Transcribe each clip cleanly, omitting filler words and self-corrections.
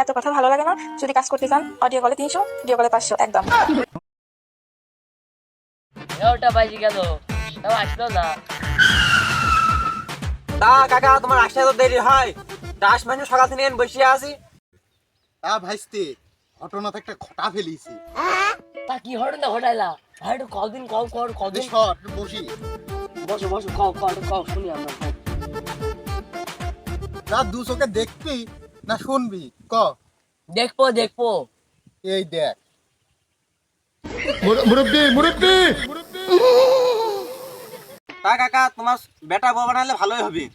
এত কথা ভালো লাগে না? যদি কাজ করতে চান অডিও কলে 300, ভিডিও কলে 500 একদম। ওটা বাজি গেল, তাও আসলো না। তা কাকা তোমার আসতে তো দেরি হয়, 10 মিনিট সকাল থেকে বসে আছি। তা ভাইস্তে ঘটনাতে একটা ঘটা ফেলিছি। তা কি হলো না ঘটাইলা? ভাই একটু কদিন কল কর, কদিন সর বসি। বসো বসো, কও কও কও, শুনি আমরা। তা দু চোখে দেখবি না শুনবি ক? দেখবো দেখবো। এই দেখ তা কাকা তোমার বেটা বউ বানালে ভালোই হবে।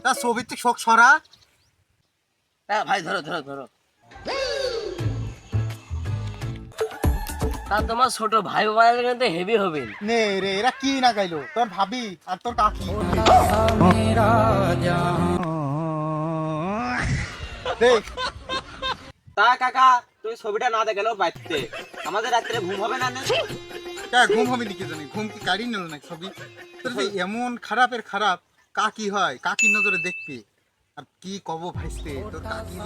তা ছবির থেকে শোক সরা। হ্যাঁ ভাই, ধরো ধরো ধরো। তা তোমার ছোট ভাই বানালে কিন্তু হেভি হবে। নে রে এরা কি না গাইলো, তোর ভাবি আর তোর কাকি। দেখ তা কাকা তুই ছবিটা না দেখালেও বাইতে আমাদের রাত্রে ঘুম হবে না? ঘুম হবে নাকি জানি, ঘুম কি কাড়ি নিল না ছবি? তোর যে এমন খারাপের খারাপ কাকি হয়, কাকি নজরে দেখবি। আর কি কব ভাইস্তে, তোর কাকি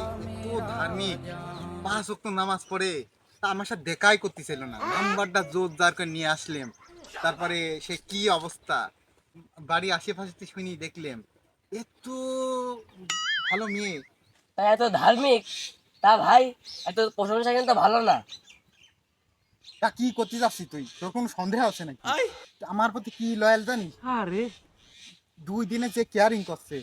এত ধার্মিক, 5 ওয়াক্ত নামাজ পড়ে, তা আমার সাথে দেখাই করতেছিল না। নাম্বারটা জোর জার করে নিয়ে আসলাম, তারপরে সে কি অবস্থা বাড়ি আশেপাশে শুনি দেখলাম। এত ভালো মেয়ে। তা এত ধার্মিক, তা ভাই এত প্রশংসা কিন্তু ভালো না। তা কি করতে যাচ্ছি তুই? তোর কোনো সন্দেহ আছে নাকি আমার প্রতি? কি লয়াল জানিস? আরে 2 দিনে যে কেয়ারিং করছে,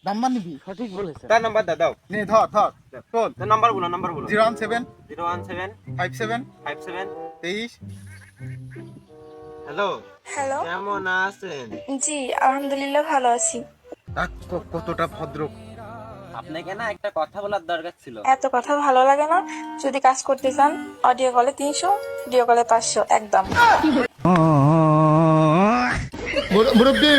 নাম্বার নিবি? সঠিক বলেছে। তার নাম্বার দাও। নে ধর ধর চল। তার নাম্বার বলো, নাম্বার বলো। 017 017 57 57 23। হ্যালো, হ্যালো, কেমন আছেন? জি আলহামদুলিল্লাহ ভালো আছি। কতটা ভদ্র। আপনাকে না একটা কথা বলার দরকার ছিল। এত কথা ভালো লাগে না? যদি কাজ করতে চান অডিও কলে 300, ভিডিও কলে 500 একদম। মুরব্বি